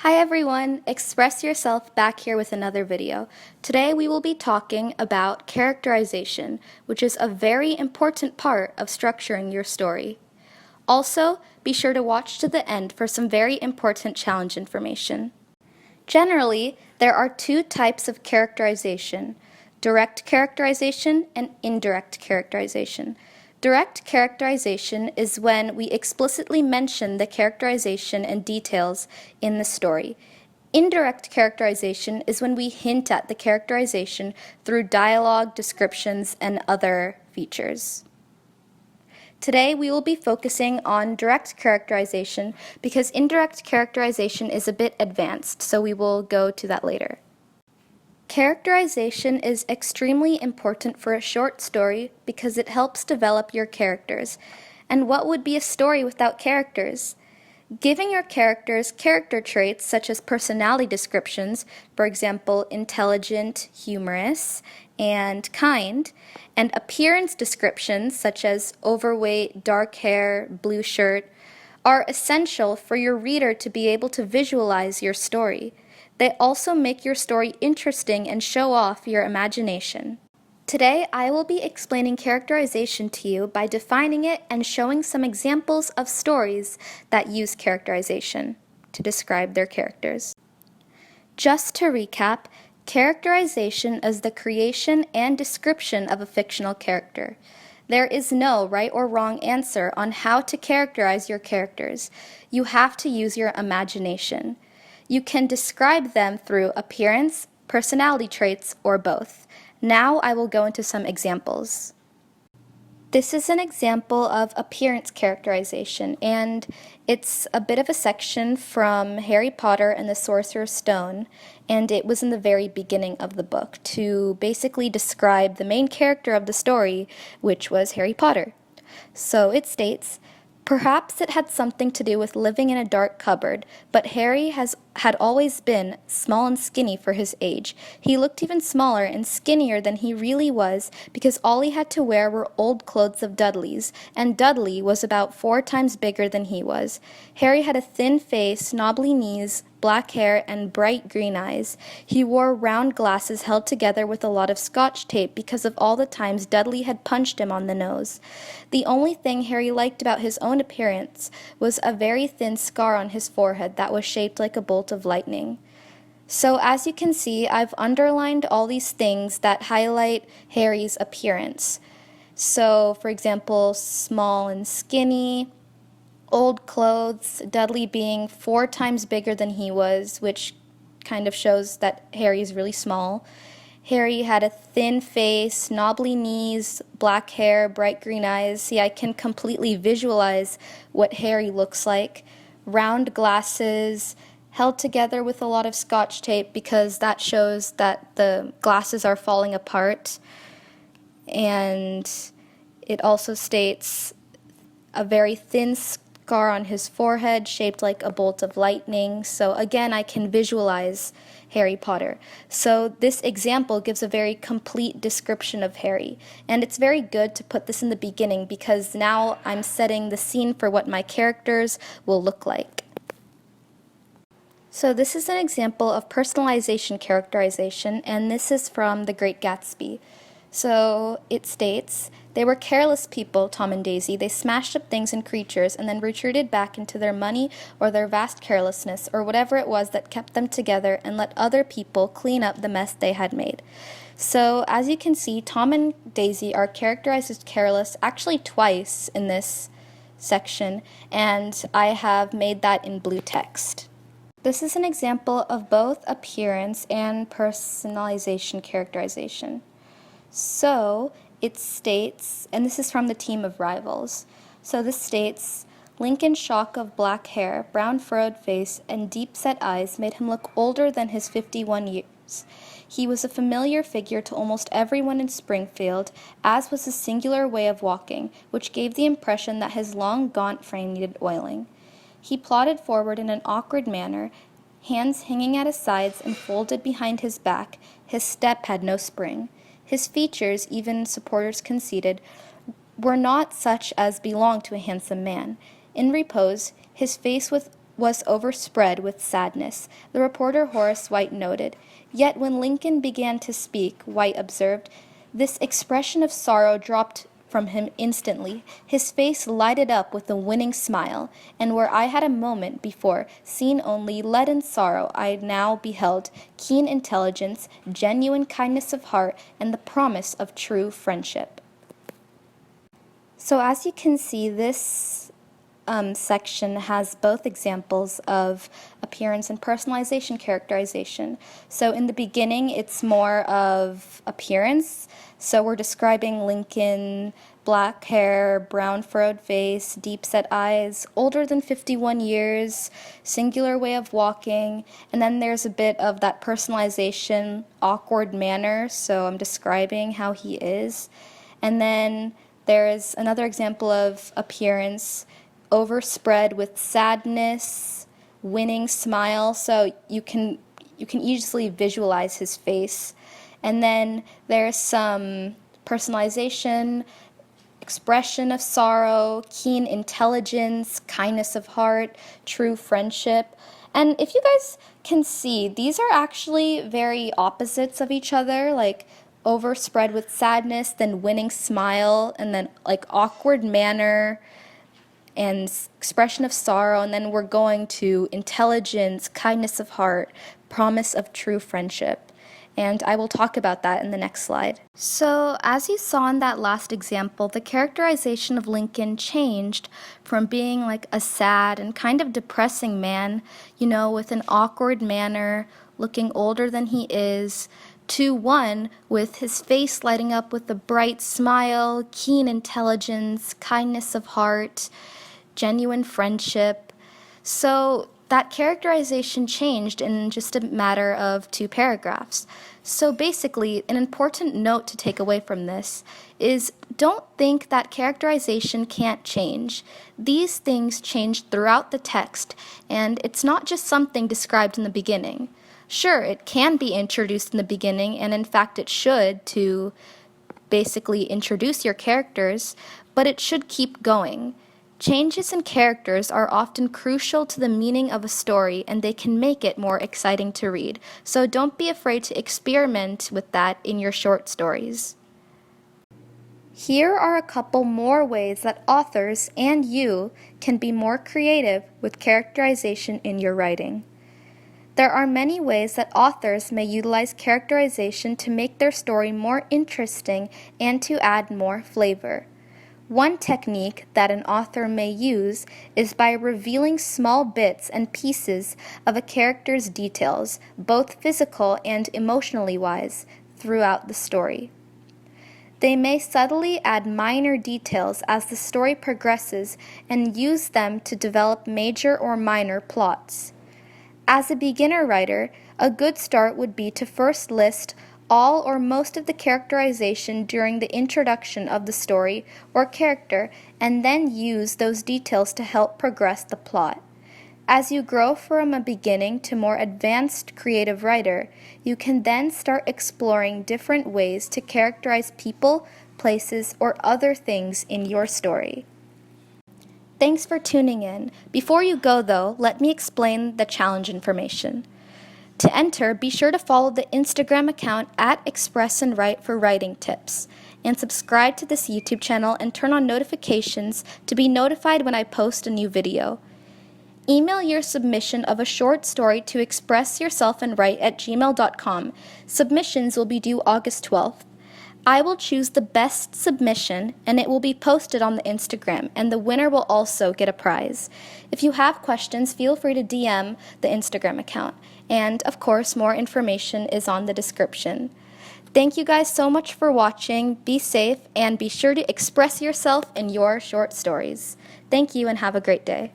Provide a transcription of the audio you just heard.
Hi everyone, Express Yourself back here with another video. Today we will be talking about characterization, which is a very important part of structuring your story. Also, be sure to watch to the end for some very important challenge information. Generally, there are two types of characterization: direct characterization and indirect characterization. Direct characterization is when we explicitly mention the characterization and details in the story. Indirect characterization is when we hint at the characterization through dialogue, descriptions, and other features. Today we will be focusing on direct characterization because indirect characterization is a bit advanced, so we will go to that later. Characterization is extremely important for a short story because it helps develop your characters. And what would be a story without characters? Giving your characters character traits such as personality descriptions, for example, intelligent, humorous, and kind, and appearance descriptions such as overweight, dark hair, blue shirt, are essential for your reader to be able to visualize your story. They also make your story interesting and show off your imagination. Today, I will be explaining characterization to you by defining it and showing some examples of stories that use characterization to describe their characters. Just to recap, characterization is the creation and description of a fictional character. There is no right or wrong answer on how to characterize your characters. You have to use your imagination. You can describe them through appearance, personality traits, or both. Now I will go into some examples. This is an example of appearance characterization, and it's a bit of a section from Harry Potter and the Sorcerer's Stone, and it was in the very beginning of the book to basically describe the main character of the story, which was Harry Potter. So it states, "Perhaps it had something to do with living in a dark cupboard, but Harry had always been small and skinny for his age. He looked even smaller and skinnier than he really was because all he had to wear were old clothes of Dudley's, and Dudley was about 4 times bigger than he was. Harry had a thin face, knobbly knees, black hair, and bright green eyes. He wore round glasses held together with a lot of Scotch tape because of all the times Dudley had punched him on the nose. The only thing Harry liked about his own appearance was a very thin scar on his forehead that was shaped like a bolt of lightning." So as you can see, I've underlined all these things that highlight Harry's appearance. So, for example, small and skinny, old clothes, Dudley being 4 times bigger than he was, which kind of shows that Harry is really small. Harry had a thin face, knobbly knees, black hair, bright green eyes. See, I can completely visualize what Harry looks like. Round glasses, held together with a lot of Scotch tape because that shows that the glasses are falling apart. And it also states a very thin scar on his forehead shaped like a bolt of lightning. So again, I can visualize Harry Potter. So this example gives a very complete description of Harry. And it's very good to put this in the beginning because now I'm setting the scene for what my characters will look like. So this is an example of personalization characterization, and this is from The Great Gatsby. So it states, "They were careless people, Tom and Daisy. They smashed up things and creatures and then retreated back into their money or their vast carelessness or whatever it was that kept them together and let other people clean up the mess they had made." So as you can see, Tom and Daisy are characterized as careless actually twice in this section, and I have made that in blue text. This is an example of both appearance and personalization characterization. So it states, and this is from the team of rivals. So this states, "Lincoln's shock of black hair, brown furrowed face, and deep-set eyes made him look older than his 51 years. He was a familiar figure to almost everyone in Springfield, as was his singular way of walking, which gave the impression that his long, gaunt frame needed oiling. He plodded forward in an awkward manner, hands hanging at his sides and folded behind his back. His step had no spring. His features, even supporters conceded, were not such as belonged to a handsome man. In repose, his face was overspread with sadness, the reporter Horace White noted. Yet when Lincoln began to speak, White observed, this expression of sorrow dropped from him instantly. His face lighted up with a winning smile, and where I had a moment before seen only leaden sorrow, I now beheld keen intelligence, genuine kindness of heart, and the promise of true friendship. So as you can see, this section has both examples of appearance and personalization characterization. So in the beginning, it's more of appearance. So we're describing Lincoln, black hair, brown furrowed face, deep-set eyes, older than 51 years, singular way of walking, and then there's a bit of that personalization, awkward manner, so I'm describing how he is. And then there is another example of appearance, overspread with sadness, winning smile, so you can easily visualize his face. And then there's some personalization, expression of sorrow, keen intelligence, kindness of heart, true friendship. And if you guys can see, these are actually very opposites of each other, like overspread with sadness, then winning smile, and then like awkward manner and expression of sorrow, and then we're going to intelligence, kindness of heart, promise of true friendship. And I will talk about that in the next slide. So as you saw in that last example, the characterization of Lincoln changed from being like a sad and kind of depressing man, with an awkward manner, looking older than he is, to one with his face lighting up with a bright smile, keen intelligence, kindness of heart, genuine friendship. So that characterization changed in just a matter of 2 paragraphs. So basically, an important note to take away from this is don't think that characterization can't change. These things change throughout the text, and it's not just something described in the beginning. Sure, it can be introduced in the beginning, and in fact it should, to basically introduce your characters, but it should keep going. Changes in characters are often crucial to the meaning of a story, and they can make it more exciting to read. So don't be afraid to experiment with that in your short stories. Here are a couple more ways that authors and you can be more creative with characterization in your writing. There are many ways that authors may utilize characterization to make their story more interesting and to add more flavor. One technique that an author may use is by revealing small bits and pieces of a character's details, both physical and emotionally wise, throughout the story. They may subtly add minor details as the story progresses and use them to develop major or minor plots. As a beginner writer, a good start would be to first list all or most of the characterization during the introduction of the story or character, and then use those details to help progress the plot. As you grow from a beginning to more advanced creative writer, you can then start exploring different ways to characterize people, places, or other things in your story. Thanks for tuning in. Before you go though, let me explain the challenge information. To enter, be sure to follow the Instagram account at Xpress and Write for writing tips, and subscribe to this YouTube channel and turn on notifications to be notified when I post a new video. Email your submission of a short story to expressyourselfandwrite@gmail.com. Submissions will be due August 12th. I will choose the best submission, and it will be posted on the Instagram, and the winner will also get a prize. If you have questions, feel free to DM the Instagram account. And, of course, more information is on the description. Thank you guys so much for watching. Be safe, and be sure to express yourself in your short stories. Thank you, and have a great day.